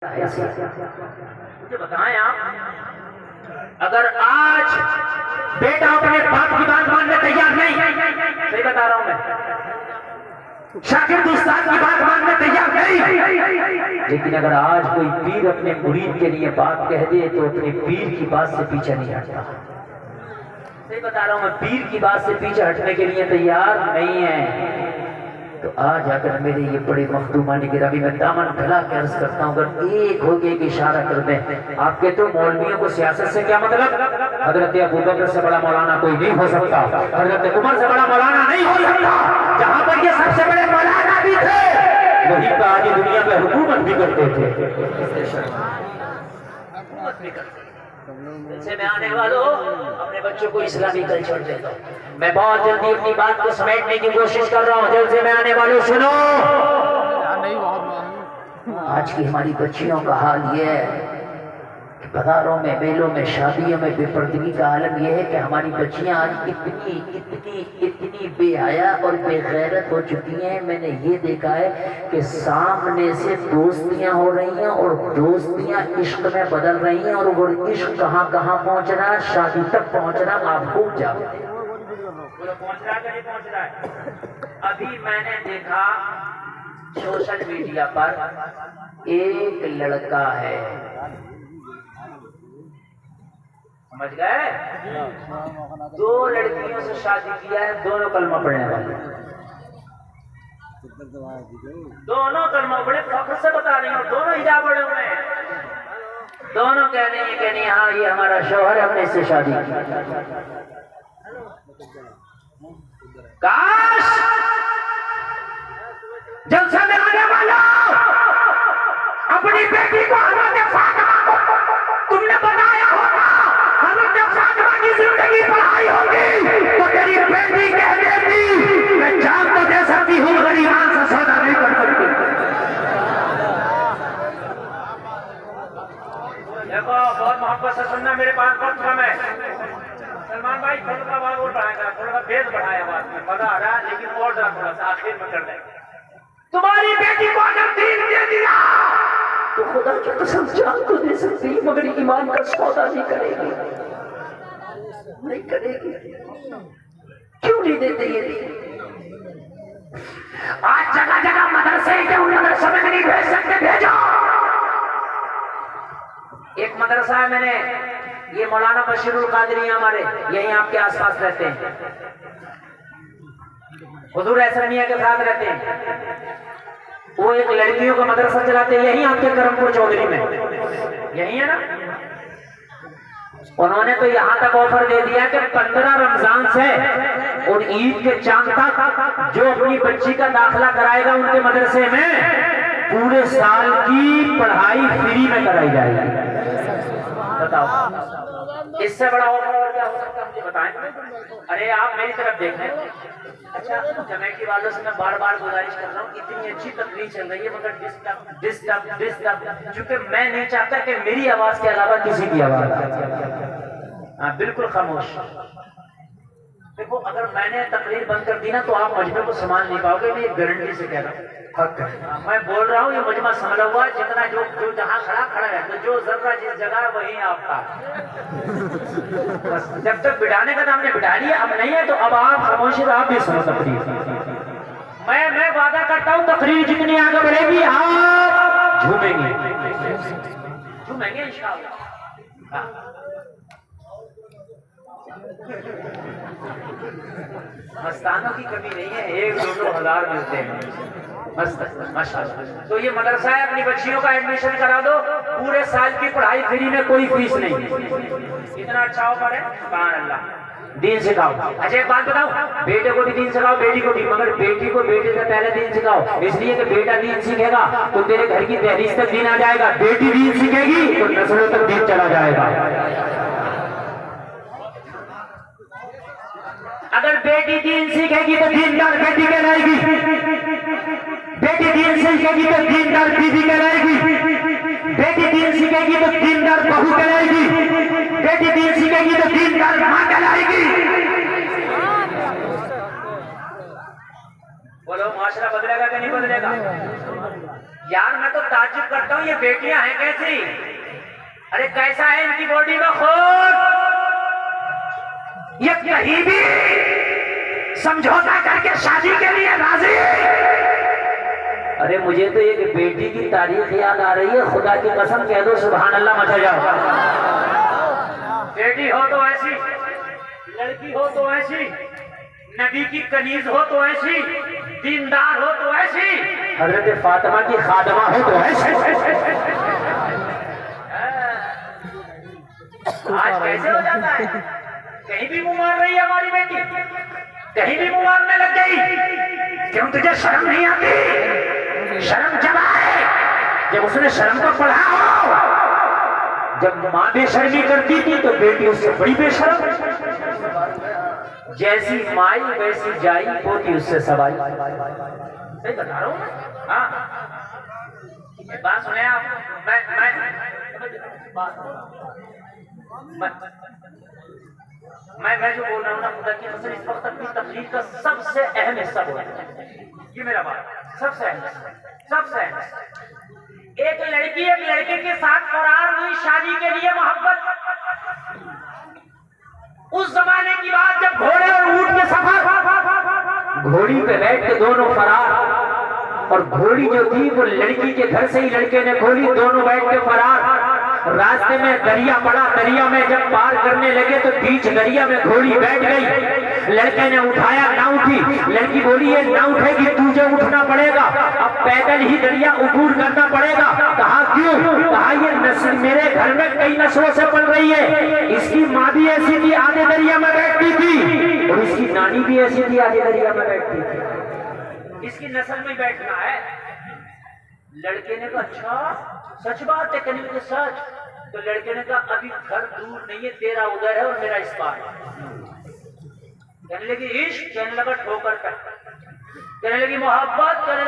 मुझे बताएं आप, अगर आज बेटा अपने बाप की बात मानने तैयार नहीं, सही बता रहा हूं मैं, शागिर्द उस्ताद की बात मानने तैयार नहीं, लेकिन अगर आज कोई पीर अपने मुरीद के लिए बात कह दे तो अपने पीर की बात से पीछे नहीं हटता। सही बता रहा हूं मैं, पीर की बात से पीछे हटने के लिए तैयार नहीं है। तो आज अगर मेरे ये बड़े मखदूमानी की रवि में दामन फैला के अर्ज करता हूँ, अगर एक हो गए कि इशारा कर दें, आप कहते हो मौलवियों को सियासत से क्या मतलब? हजरत अबू बकर से बड़ा मौलाना कोई नहीं हो सकता, हजरत उमर से बड़ा मौलाना नहीं हो सकता। जहाँ पर ये सबसे बड़े मौलाना भी थे, वहीं पर आज दुनिया में हुकूमत भी करते थे। से मैं आने वालों, अपने बच्चों को इस्लामी कल्चर दे दो। मैं बहुत जल्दी अपनी बात को समेटने की कोशिश कर रहा हूँ। जल्द से मैं आने वालों सुनो, आज की हमारी बच्चियों का हाल ये है कि बाजारों में, मेलों में, शादियों में बेपर्दगी का आलम यह है कि हमारी बच्चियां आज इतनी इतनी इतनी बेहया और बेगैरत हो चुकी हैं। मैंने ये देखा है कि सामने से दोस्तियां हो रही हैं और दोस्तियां इश्क में बदल रही हैं, और वो इश्क कहाँ कहाँ पहुंच रहा है, शादी तक पहुंच रहा है। आप खूब जाओ पहुंच रहा है, नहीं पहुंच रहा है। अभी मैंने देखा सोशल मीडिया पर एक लड़का है, समझ गए, 2 लड़कियों से शादी किया है, दोनों कलमा पढ़ने वाले, दोनों कलमा पढ़े, फख्र से बता रही हूँ, दोनों हिजाब पढ़े हुए हैं, दोनों कह रही है हाँ ये हमारा शौहर है, हमने इससे शादी की। काश जलसे में आने वाला अपनी बेटी को हजरत फातिमा को तुमने बताया होगा, हजरत फातिमा की जिंदगी पढ़ाई होगी तो तेरी बेटी कह देती मैं जान तो दे सकती हूँ मगर ईमान से सौदा नहीं कर सकती। देखो बहुत मोहब्बत से सुनना, मेरे पास बहुत कम है। सलमान भाई थोड़ा सा आवाज और बढ़ाएगा, थोड़ा सा बेस बढ़ाए आवाज में, मजा आ रहा है, लेकिन और थोड़ा सा आखिर में कर देंगे। तुम्हारी बेटी को अगर दीन दे दिया तो खुदा की कसम जान तो दे सकती मगर ईमान का सौदा नहीं करेगी, नहीं करेगी। क्यों नहीं देते ये दीन? आज जगह जगह मदरसे हैं, उन मदरसों में नहीं भेज सकते, भेजो। एक मदरसा है, मैंने ये मौलाना बशीरुल कादरी हमारे यहीं आपके आसपास रहते हैं, हुजूर ऐसा मियां के साथ रहते हैं, वो एक लड़कियों का मदरसा चलाते हैं यहीं आपके करमपुर चौधरी में, यही है ना। उन्होंने तो यहाँ तक ऑफर दे दिया कि 15 रमजान से और ईद के चांद तक जो अपनी बच्ची का दाखिला कराएगा उनके मदरसे में पूरे साल की पढ़ाई फ्री में कराई जाएगी। बताओ इससे बड़ा ऑफर और क्या हो सकता है, मुझे बताएं। अरे आप मेरी तरफ देखें। अच्छा, कमेटी वालों से मैं बार बार गुजारिश कर रहा हूँ, इतनी अच्छी तकरीर चल रही है मगर डिस्टर्ब डिस्टर्ब डिस्टर्ब, क्योंकि मैं नहीं चाहता कि मेरी आवाज के अलावा किसी की आवाज। हाँ बिल्कुल खामोश। देखो अगर मैंने तकरीर बंद कर दी ना तो आप मजमे को संभाल नहीं पाओगे, मैं गारंटी से कह रहा हूँ। मैं बोल रहा हूँ ये मजमा संभला हुआ, जितना जो जो जहाँ खड़ा है, तो जो जर्रा जिस जगह वही आपका। बस जब तक बिठाने का हमने बिठा लिया, अब नहीं है तो अब आप खामोशी, आप भी सुनो तकरीर। मैं वादा करता हूँ तकरीर जितनी आगे बढ़ेगी आप झूमेंगे, झूमेंगे इंशाअल्लाह। मस्तानों की कमी नहीं है, 1-2 हजार मिलते हैं माशाअल्लाह। तो ये मदरसा है, अपनी बच्चियों का एडमिशन करा दो, पूरे साल की पढ़ाई फ्री में, कोई फीस नहीं। इतना अच्छा ऑफर है, सुभान अल्लाह। दीन सिखाओ। अच्छा एक बात बताओ, बेटे को भी दीन सिखाओ, बेटी को भी, मगर बेटी को बेटे से पहले दीन सिखाओ, इसलिए कि बेटा दीन सीखेगा तो तेरे घर की दहलीज तक दीन आ जाएगा, बेटी दीन सीखेगी तो नस्लों तक दीन चला जाएगा। अगर बेटी दीन सीखेगी तो दीनदार बेटी कहलाएगी, बेटी दीन सीखेगी तो दीनदार बीवी कहलाएगी, बेटी दीन सीखेगी तो दीनदार बहू कहलाएगी, बेटी दीन सीखेगी तो दीनदार मां कहलाएगी। बोलो माशरा बदलेगा कि नहीं बदलेगा? यार मैं तो ताज्जुब करता हूँ, ये बेटियां हैं कैसी? अरे कैसा है इनकी बॉडी में खून? ये कहीं भी समझौता करके शादी के लिए राजी। अरे मुझे तो एक बेटी की तारीख याद आ रही है, खुदा की कसम कह दो सुभान अल्लाह मचा जाओ। बेटी हो तो ऐसी, लड़की हो तो ऐसी, नबी की कनीज हो तो ऐसी, दीनदार हो तो ऐसी, हजरत फातिमा की खादमा हो तो ऐसी। आज कैसे हो जाता है? कहीं भी मुंह मार रही है हमारी बेटी, कहीं भी मुंह मारने लग गई। क्यों तुझे शर्म नहीं आती? शर्म जब आए जब उसने शर्म को पढ़ा हो। जब माँ बेशर्मी करती थी तो बेटी उससे बड़ी बेशर्म। जैसी माई वैसी जाई, पोती उससे सवाई। सही बता रहा हूँ हाँ। बात सुने आप। मैं जो बोल रहा हूँ ना, खुदा की कसम इस वक्त अपनी तकलीफ का सबसे अहम हिस्सा बोल रहा हूँ। ये मेरा बात सबसे अहम हिस्सा। एक लड़की एक लड़के के साथ फरार हुई शादी के लिए, मोहब्बत। उस जमाने की बात जब घोड़े और ऊंट के सफर, घोड़ी पे बैठ के दोनों फरार, और घोड़ी जो थी वो लड़की के घर से ही लड़के ने खोली, दोनों बैठ के फरार। रास्ते में दरिया पड़ा, दरिया में जब पार करने लगे तो बीच दरिया में घोड़ी बैठ गई। लड़के ने उठाया, ना उठी। लड़की बोली ये ना उठेगी, तुझे उठना पड़ेगा, अब पैदल ही दरिया उबूर करना पड़ेगा। कहा क्यों? कहा ये नस्ल मेरे घर में कई नस्लों से पल रही है। इसकी माँ भी ऐसी थी, आधे दरिया में बैठती थी, और इसकी नानी भी ऐसी थी, आधे दरिया में बैठती थी। इसकी नस्ल में बैठना है। लड़के ने कहा अच्छा सच बात है, कहने लगे सच। तो लड़के ने कहा अभी घर दूर नहीं है, तेरा उधर है और मेरा इस पार। कहने लगी इश्क, कहने लगा ठोकर, कहने लगी मोहब्बत, कहने